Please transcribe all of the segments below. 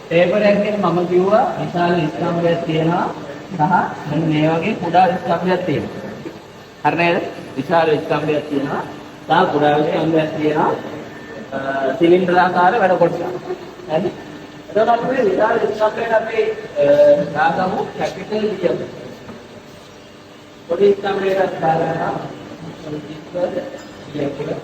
Taper එකක් කියන්නේ මම කිව්වා විශාල ස්තම්භයක් තියෙනවා සහ මෙන්න මේ වගේ කුඩා ස්තම්භයක් තියෙනවා. හරි නේද? විශාල ස්තම්භයක් තියෙනවා සහ කුඩා ස්තම්භයක් තියෙනවා. සිලින්ඩරාකාර වැඩ කොටසක්. හරි? එතකොට අපි මේ විශාල ස්තම්භයට අපි දාගමු කැපිටල් D. පොඩි ස්තම්භයකට දාගන්නවා කියලා.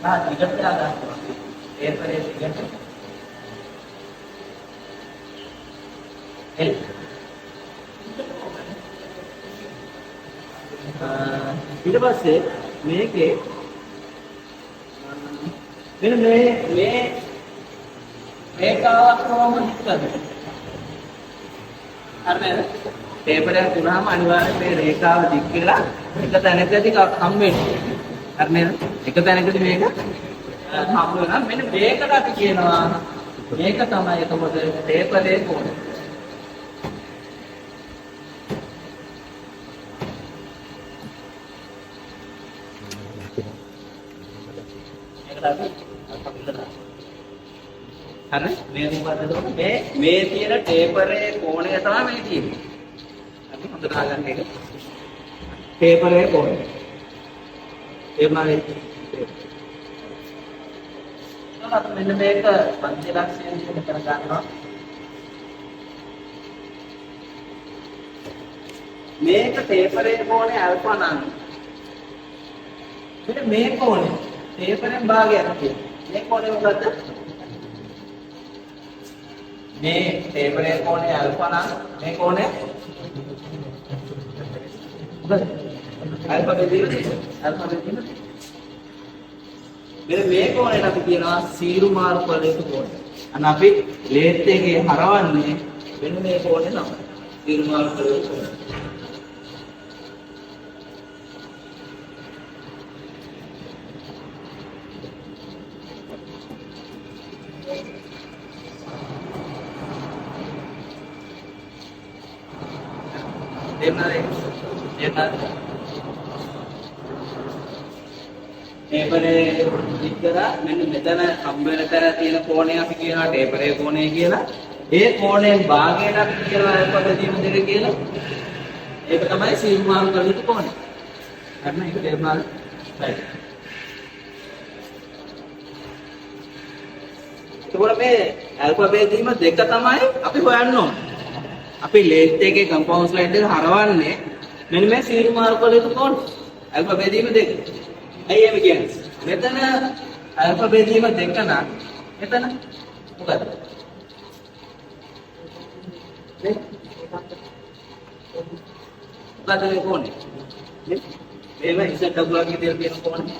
Nah, tiketnya ada daripada tiket. ඊට පස්සේ මේකේ මෙන්න මේ රේඛාවක් කොහොම හිතද? හරි නේද? පේපර් එකක් දුනාම අනිවාර්යයෙන් මේ රේඛාව දික් වෙලා එක තැනකදී හම් වෙන්නේ. හරි නේද? එක තැනකදී මේක හම් වෙනවා. මෙන්න මේකට අපි කියනවා මේක තමයි එතකොට පේපරේ කෝණ. හරි මේ මොකද්ද එතකොට මේ තියෙන ටේපරේ කෝණය තමයි මේ තියෙන්නේ. අපි හොඳට අහගන්න එක. ටේපරේ කෝණය. එමානේ. එහෙනම් මෙන්න මේක පන්ති ලක්ෂයෙන් විතර කර ගන්නවා. මේක ටේපරේ කෝණය අල්ෆා නම්. මෙන්න මේ කෝණය ටේපරෙන් භාගයක් තියෙනවා. මේ කෝණය මොකද්ද? මේ ටේපරේ කෝණය අල්ෆා නම් මේ කෝණය අල්ෆා බෙදීම මෙන්න මේ කෝණයට අපි කියනවා සීරු මාරු කළ යුතු කෝණය. අන්න අපි ලේත් එකේ හරවන්නේ මෙන්න මේ කෝණය තමයි. සීරු මාරු කළ යුතු කෝණය. ටේපරේ විතර මෙන්න මෙතන හම්බෙන තැන තියෙන කෝණය අපි කියනවා ටේපරේ කෝණය කියලා. ඒ කෝණයෙන් භාගයට අපි කියනවා අල්ෆා බෙදීම දෙක කියලා. ඒක තමයි සීරු මාරු කළ යුතු කෝණය. හරිද? ඒක තේරුණාද? right. එතකොට මේ අල්ෆා බෙදීම දෙක තමයි අපි හොයන්න ඕනේ. අපි ලේත් එකේ කම්පවුන්ඩ් ස්ලයිඩ් එක හරවන්නේ මෙන්න මේ සීරු මාරු කළ යුතු කෝණ අල්ෆා බෙදීම දෙක. ඇයි එහෙම කියන්නේ? මෙතන අල්ෆා බෙදීම දෙක නම් මෙතන මොකද? නේ? මොකද මේ කෝණේ? නේ? මේව ඉස්සර ඩබ්ලුආර්ගේ දෙල් තියෙන කෝණේ.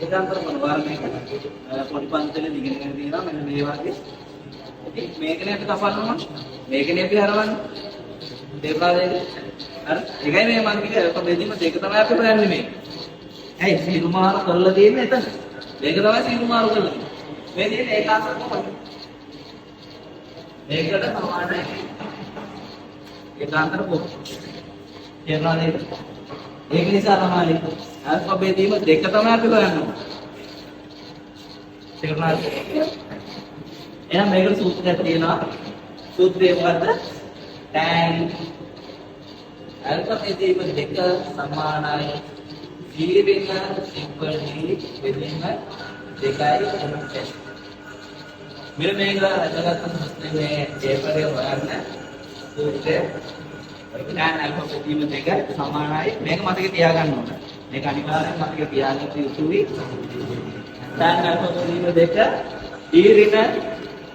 ඒකාන්තර මොනවාද මේක? පොඩි පන්සලේ දිගිනගෙන තියෙනවා මෙන්න මේ වගේ. ඉතින් මේකනේ අපි කපන්න ඕන. මේකනේ අපි හරවන්නේ. දෙපාරේ හරි. ඒකයි මේ මම කිව්වේ අල්ෆා බෙදීම දෙක තමයි අපි හොයන්නේ මේ. ඇයි සීරු මාරු කරලා තියෙන්නේ එතන? මේක තමයි සීරු මාරු කරලා තියෙන්නේ. මේ තියෙන්නේ ඒකාන්තර කොහොමද? මේකට සමානයි. ඒකාන්තර කොහොමද? තේරුණා නේද? ඒක නිසා තමයි අල්ෆා බෙදීම දෙක තමයි අපි හොයන්නේ. තේරුණාද? එහෙනම් මේකට සූත්‍රයක් තියෙනවා. සූත්‍රය මොකද්ද? tan අල්ෆා බෙදීම දෙක සමානයි දීර්ඝ සිම්පල් ඩී බෙදීම දෙකයි එනස්. මෙන්න මේක අදගත්තු මේ පේපරේ හොයන්න සූත්‍රය tan අල්ෆා බෙදීම දෙක සමානයි මේක මතක තියාගන්න ඕන. මේක අනිවාර්යෙන් මතක තියාගන්න යුතුයි. tan අල්ෆා බෙදීම දෙක දීර්ඝ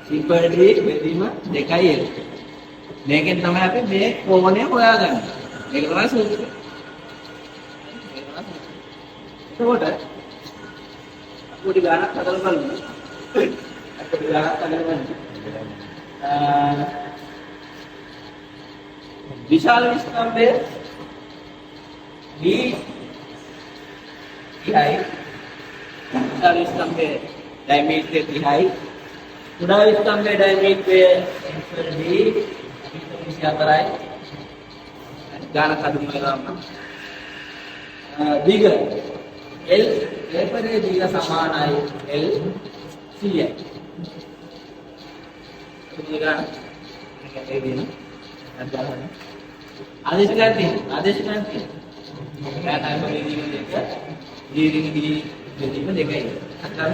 සිම්පල් ඩී බෙදීම දෙකයි එනස්. මේකෙන් තමයි අපි මේ කෝණය හොයාගන්නේ. මේක තමයි සූත්‍රය. එතකොට පොඩි ගානක් හදලා බලමු. පොඩි ගානක් හදලා බලමු. විශාල ස්තම්භය D 30යි. විශාල ස්තම්භය ඩයමීටර් 30යි. කුඩා ස්තම්භයේ ඩයමීටර් D 24යි. ගානක් හදමු බලන්න. දිග L ඒපරේ දිග සමානයි L CI. आदेश करते हैं क्या टाइम पर रीडिंग में देखकर रीडिंग में देखा ही अच्छा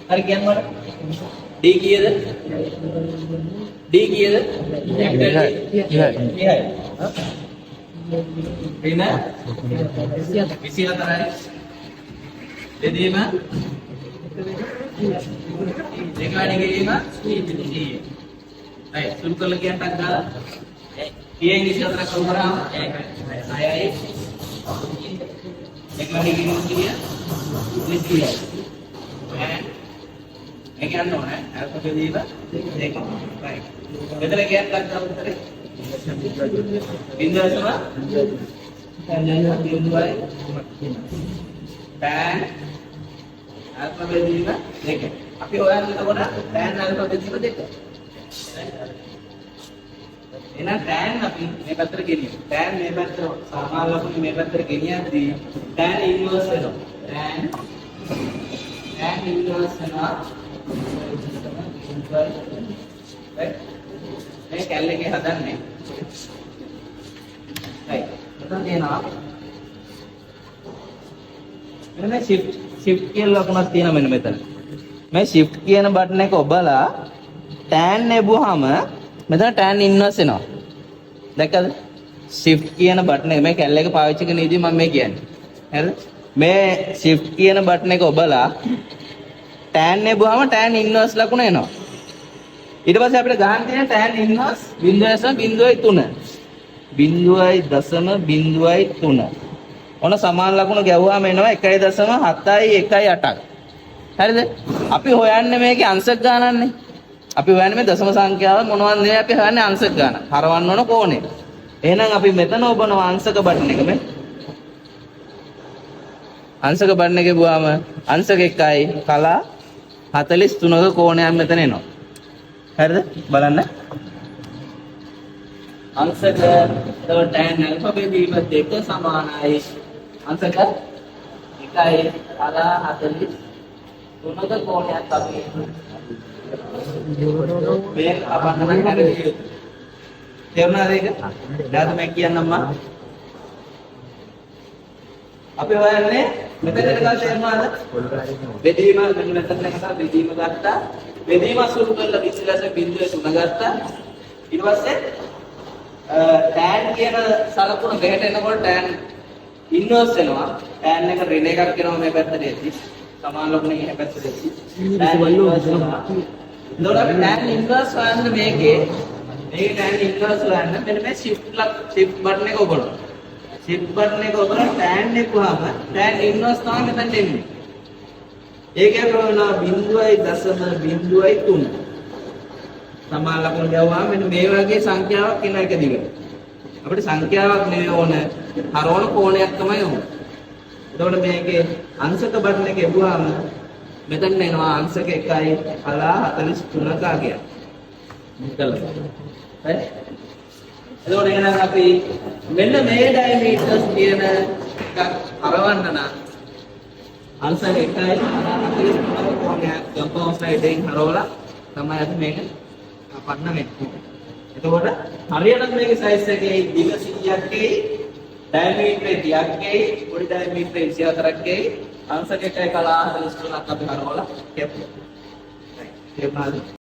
अरे क्या हमारा डी किए थे Rina isi antara jadi mah देखा नहीं गई ना baik शुरू कर लगे tanggal ये isi antara program saya देखा नहीं गई dia isi ये क्या नो है आपको क्या दिया देखो baik betul क्या tanggal betul बिंदु sama बिंदु है tan alphabet juga देखो අපි හොයන්න එතකොට tan alphabet එක දෙක එහෙනම් tan අපි මේ පැත්තට ගෙනියමු tan මේ පැත්තට සමාන ලකුණු මේ පැත්තට ගෙනියද්දී tan inverse වෙනවා tan inverse වෙනවා මේ කැල් එකේ හදන්නේ right මෙතන තියෙනවා මෙන්න මේ shift කියන ලකුණක් තියෙනවා මෙන්න මෙතන මේ shift කියන බටන් එක ඔබලා tan නෙබුවාම මෙතන tan inverse එනවා දැක්කද shift කියන බටන් එක මේ කැල් එක පාවිච්චි කරන ඉදී මම මේ කියන්නේ හරිද මේ shift කියන බටන් එක ඔබලා tan නෙබුවාම tan inverse ලකුණ එනවා ඊට පස්සේ අපිට ගන්න තියෙන tan inverse 0.03 ඔන්න සමාන ලකුණු ගැවුවාම එනවා 1.718ක් හරිද අපි හොයන්නේ මේකේ අංශක ගානන්නේ අපි හොයන්නේ මේ දශම සංඛ්‍යාව මොනවද නෙවෙයි අපි හොයන්නේ අංශක ගාන හරවන්න ඕන කෝණේ එහෙනම් අපි මෙතන ඔබනවා අංශක බටන් එක මේ අංශක බටන් එකේ බුවාම අංශක 1යි කලා 43ක කෝණයක් මෙතන එනවා හරිද බලන්න අංශක එතකොට tan alphabet වීම දෙක සමානයි අංශක 1යි කලා 43ක කෝණයක් අපි මේ අපන්නන කරේ තේරුණාද ඒක දැන් මම කියන්නම් මම අපි හොයන්නේ මෙතනට ගාව තේරුණාද බෙදීම මෙන්න මෙතන ගත්තා බෙදීම ගත්තා බෙදීම අසුරු කරලා විශ්ලේෂ බිඳුවේ තුන ගත්තා ඊට පස්සේ tan කියන සලකුණ දෙකට එනකොට tan inverse වෙනවා tan එක ඍණ එකක් කරනවා මේ පැත්තට එද්දි සමාන ලකුණේ මේ පැත්තට එද්දි tan inverse වෙනවා එතකොට අපි tan inverse හොයන්න මේකේ tan inverse හොයන්න මෙන්න මේ shift බටන් එක ඔබනවා shift බටන් එක ඔබලා tan එක වහම tan inverse තමයි මෙතනට එන්නේ ඒකේ ප්‍රවණා 0.03 සමාන ලකුණු ගැවුවාම මෙන්න මේ වගේ සංඛ්‍යාවක් එන එක දිගට අපිට සංඛ්‍යාවක් නෙවෙයි ඕන හරවන කෝණයක් තමයි ඕන එතකොට මේකේ අංශක බටන් එක එබුවාම මෙතන එනවා අංශක 1යි කලා 43ක ආගය මුදල හරි එතකොට එහෙනම් අපි මෙන්න මේ ඩයමීටර්ස් කියන එකක් හරවන්න නම් අංශක 1යි කලා 43ක කෝණයක් කම්පවුන්ඩ් සයිඩ් එකෙන් හරවලා තමයි අපි මේක පන්න වෙන්නේ. එතකොට හරියට මේකේ සයිස් එකේ දිග 100ක් එයි, ඩයමීටර් 30ක් එයි, පොඩි ඩයමීටර් 24ක් එයි, අංශක 1යි කලා 43ක් අපි හරවලා කැපුවා. right.